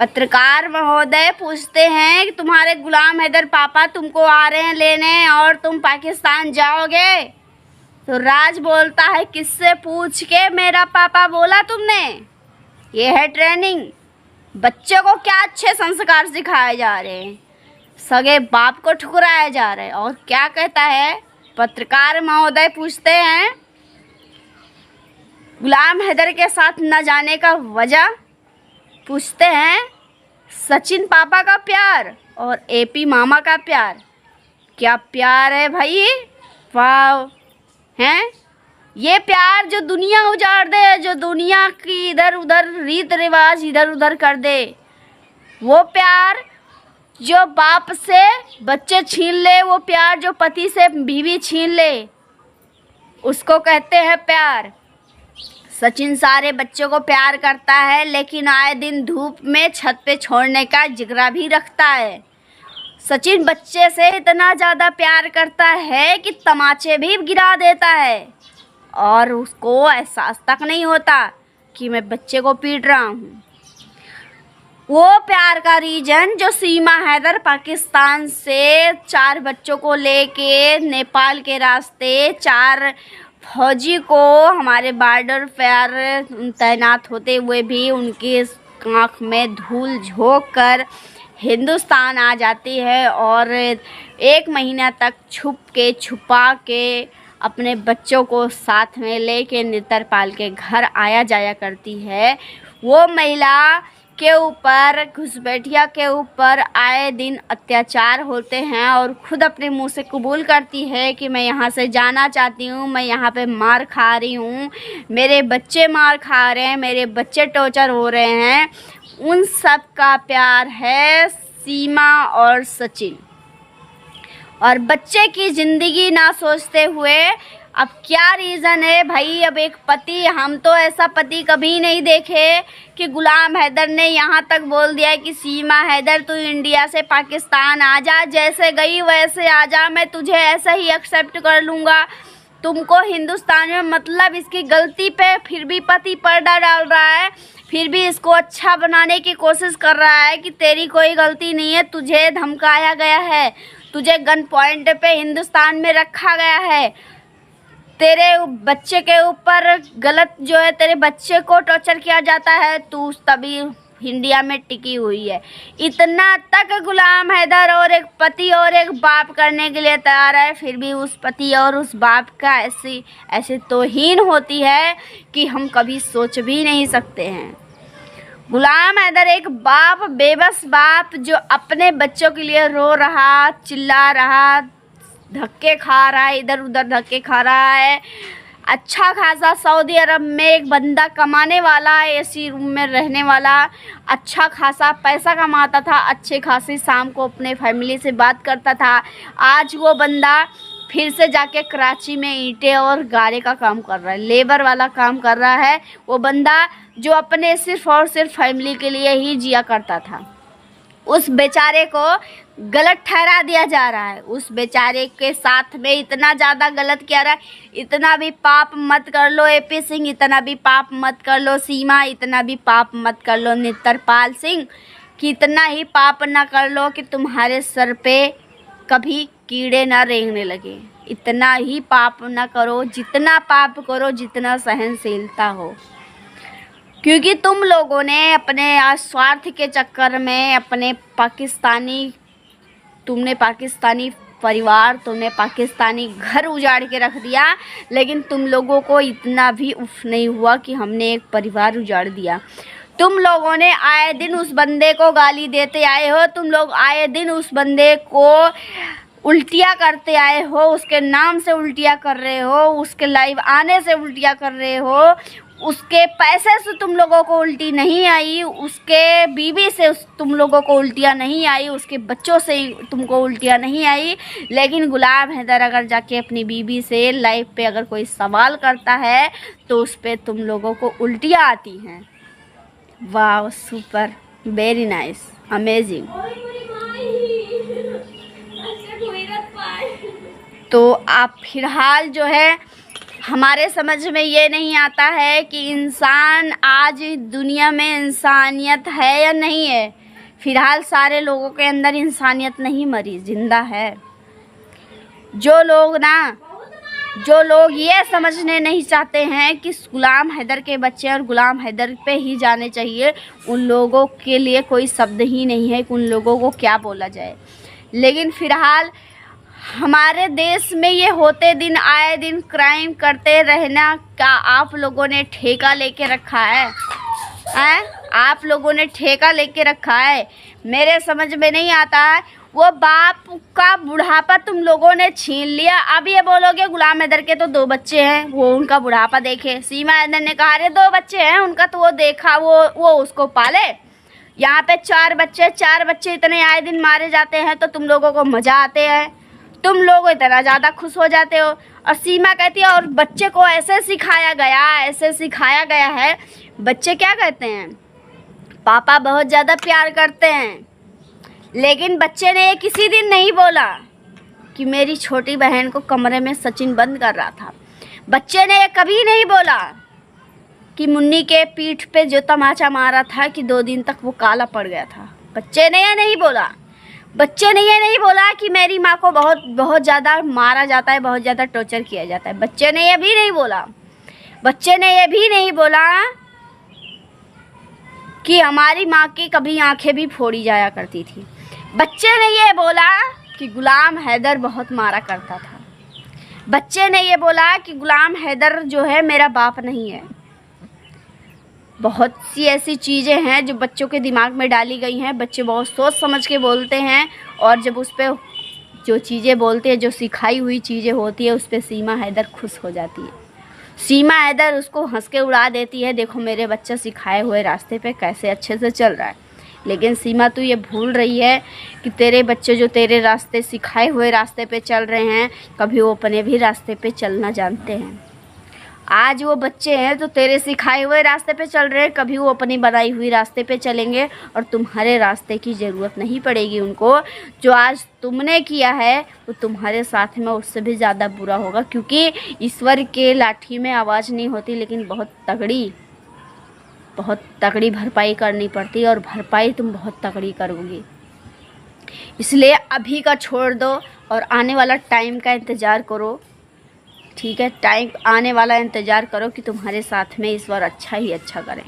पत्रकार महोदय पूछते हैं कि तुम्हारे गुलाम हैदर पापा तुमको आ रहे हैं लेने और तुम पाकिस्तान जाओगे? तो राज बोलता है किससे पूछ के मेरा पापा बोला तुमने? ये है ट्रेनिंग। बच्चे को क्या अच्छे संस्कार सिखाए जा रहे हैं, सगे बाप को ठुकराया जा रहा है। और क्या कहता है पत्रकार महोदय पूछते हैं गुलाम हैदर के साथ न जाने का वजह? पूछते हैं सचिन पापा का प्यार और एपी मामा का प्यार। क्या प्यार है भाई, वाह हैं। ये प्यार जो दुनिया उजाड़ दे, जो दुनिया की इधर उधर रीत रिवाज इधर उधर कर दे, वो प्यार जो बाप से बच्चे छीन ले, वो प्यार जो पति से बीवी छीन ले, उसको कहते हैं प्यार। सचिन सारे बच्चों को प्यार करता है, लेकिन आए दिन धूप में छत पे छोड़ने का जिगरा भी रखता है। सचिन बच्चे से इतना ज़्यादा प्यार करता है कि तमाचे भी गिरा देता है और उसको एहसास तक नहीं होता कि मैं बच्चे को पीट रहा हूँ। वो प्यार का रीजन जो सीमा हैदर पाकिस्तान से 4 बच्चों को लेके नेपाल के रास्ते 4 फौजी को हमारे बॉर्डर पर तैनात होते हुए भी उनकी आँख में धूल झोंक कर हिंदुस्तान आ जाती है और 1 महीना तक छुपा के अपने बच्चों को साथ में लेके नेत्रपाल के घर आया जाया करती है। वो महिला के ऊपर, घुसपैठिया के ऊपर आए दिन अत्याचार होते हैं और खुद अपने मुंह से कबूल करती है कि मैं यहाँ से जाना चाहती हूँ, मैं यहाँ पे मार खा रही हूँ, मेरे बच्चे मार खा रहे हैं, मेरे बच्चे टॉर्चर हो रहे हैं। उन सब का प्यार है सीमा और सचिन। और बच्चे की ज़िंदगी ना सोचते हुए अब क्या रीज़न है भाई। अब एक पति, हम तो ऐसा पति कभी नहीं देखे कि गुलाम हैदर ने यहाँ तक बोल दिया कि सीमा हैदर तू इंडिया से पाकिस्तान आ जा, जैसे गई वैसे आ जा, मैं तुझे ऐसा ही एक्सेप्ट कर लूँगा। तुमको हिंदुस्तान में मतलब इसकी गलती पे फिर भी पति पर्दा डाल रहा है, फिर भी इसको अच्छा बनाने की कोशिश कर रहा है कि तेरी कोई गलती नहीं है, तुझे धमकाया गया है, तुझे गन पॉइंट पे हिंदुस्तान में रखा गया है, तेरे बच्चे के ऊपर गलत जो है तेरे बच्चे को टॉर्चर किया जाता है, तू तभी इंडिया में टिकी हुई है। इतना तक गुलाम हैदर और एक पति और एक बाप करने के लिए तैयार है, फिर भी उस पति और उस बाप का ऐसी तौहीन होती है कि हम कभी सोच भी नहीं सकते हैं। गुलाम हैदर एक बाप, बेबस बाप जो अपने बच्चों के लिए रो रहा, चिल्ला रहा, धक्के खा रहा है, इधर उधर धक्के खा रहा है। अच्छा खासा सऊदी अरब में एक बंदा कमाने वाला, एसी रूम में रहने वाला, अच्छा खासा पैसा कमाता था, अच्छे खासी शाम को अपने फैमिली से बात करता था। आज वो बंदा फिर से जाके कराची में ईंटें और गारे का काम कर रहा है, लेबर वाला काम कर रहा है। वो बंदा जो अपने सिर्फ और सिर्फ फैमिली के लिए ही जिया करता था, उस बेचारे को गलत ठहरा दिया जा रहा है। उस बेचारे के साथ में इतना ज़्यादा गलत किया रहा है। इतना भी पाप मत कर लो एपी सिंह, इतना भी पाप मत कर लो सीमा, इतना भी पाप मत कर लो नेत्रपाल सिंह, कि इतना ही पाप ना कर लो कि तुम्हारे सर पे कभी कीड़े ना रेंगने लगे। इतना ही पाप ना करो, जितना पाप करो जितना सहनशीलता हो, क्योंकि तुम लोगों ने अपने स्वार्थ के चक्कर में तुमने पाकिस्तानी परिवार, तुमने पाकिस्तानी घर उजाड़ के रख दिया। लेकिन तुम लोगों को इतना भी उफ नहीं हुआ कि हमने एक परिवार उजाड़ दिया। तुम लोगों ने आए दिन उस बंदे को गाली देते आए हो, तुम लोग आए दिन उस बंदे को उल्टियाँ करते आए हो, उसके नाम से उल्टियाँ कर रहे हो, उसके लाइव आने से उल्टियाँ कर रहे हो। उसके पैसे से तुम लोगों को उल्टी नहीं आई, उसके बीवी से तुम लोगों को उल्टियाँ नहीं आई, उसके बच्चों से तुमको उल्टियाँ नहीं आई। लेकिन गुलाम हैदर अगर जाके अपनी बीवी से लाइव पे अगर कोई सवाल करता है तो उस पर तुम लोगों को उल्टियाँ आती हैं। वाह, सुपर, वेरी नाइस, अमेजिंग। तो आप फिलहाल जो है हमारे समझ में ये नहीं आता है कि इंसान आज दुनिया में इंसानियत है या नहीं है। फिलहाल सारे लोगों के अंदर इंसानियत नहीं मरी, जिंदा है। जो लोग ये समझने नहीं चाहते हैं कि गुलाम हैदर के बच्चे और गुलाम हैदर पे ही जाने चाहिए, उन लोगों के लिए कोई शब्द ही नहीं है कि उन लोगों को क्या बोला जाए। लेकिन फिलहाल हमारे देश में ये होते दिन आए दिन क्राइम करते रहना का आप लोगों ने ठेका लेके रखा है, आप लोगों ने ठेका लेके रखा है। मेरे समझ में नहीं आता है, वो बाप का बुढ़ापा तुम लोगों ने छीन लिया। अब ये बोलोगे गुलाम हैदर के तो 2 बच्चे हैं, वो उनका बुढ़ापा देखे। सीमा हैदर ने कहा अरे 2 बच्चे हैं उनका, तो वो देखा, वो उसको पाले। यहाँ पे 4 बच्चे इतने आए दिन मारे जाते हैं तो तुम लोगों को मजा आते हैं, तुम लोग इतना ज़्यादा खुश हो जाते हो। और सीमा कहती है और बच्चे को ऐसे सिखाया गया है। बच्चे क्या कहते हैं, पापा बहुत ज़्यादा प्यार करते हैं। लेकिन बच्चे ने ये किसी दिन नहीं बोला कि मेरी छोटी बहन को कमरे में सचिन बंद कर रहा था। बच्चे ने ये कभी नहीं बोला कि मुन्नी के पीठ पे जो तमाचा मारा था कि 2 दिन तक वो काला पड़ गया था। बच्चे ने ये नहीं बोला। बच्चे ने ये नहीं बोला कि मेरी माँ को बहुत ज़्यादा मारा जाता है, बहुत ज़्यादा टॉर्चर किया जाता है। बच्चे ने ये भी नहीं बोला। बच्चे ने ये भी नहीं बोला कि हमारी माँ की कभी आंखें भी फोड़ी जाया करती थी। बच्चे ने ये बोला कि गुलाम हैदर बहुत मारा करता था। बच्चे ने ये बोला कि गुलाम हैदर जो है मेरा बाप नहीं है। बहुत सी ऐसी चीज़ें हैं जो बच्चों के दिमाग में डाली गई हैं। बच्चे बहुत सोच समझ के बोलते हैं और जब उस पर जो चीज़ें बोलते हैं, जो सिखाई हुई चीज़ें होती है, उस पर सीमा हैदर खुश हो जाती है। सीमा हैदर उसको हंस के उड़ा देती है, देखो मेरे बच्चा सिखाए हुए रास्ते पे कैसे अच्छे से चल रहा है। लेकिन सीमा तू ये भूल रही है कि तेरे बच्चे जो तेरे रास्ते सिखाए हुए रास्ते पे चल रहे हैं, कभी वो अपने भी रास्ते पे चलना जानते हैं। आज वो बच्चे हैं तो तेरे सिखाए हुए रास्ते पे चल रहे हैं, कभी वो अपनी बनाई हुई रास्ते पे चलेंगे और तुम्हारे रास्ते की ज़रूरत नहीं पड़ेगी उनको। जो आज तुमने किया है वो तुम्हारे साथ में उससे भी ज़्यादा बुरा होगा, क्योंकि ईश्वर के लाठी में आवाज़ नहीं होती, लेकिन बहुत तगड़ी भरपाई करनी पड़ती है और भरपाई तुम बहुत तगड़ी करोगी। इसलिए अभी का छोड़ दो और आने वाला टाइम का इंतज़ार करो, ठीक है। टाइम आने वाला इंतज़ार करो कि तुम्हारे साथ में ईश्वर अच्छा ही अच्छा करें।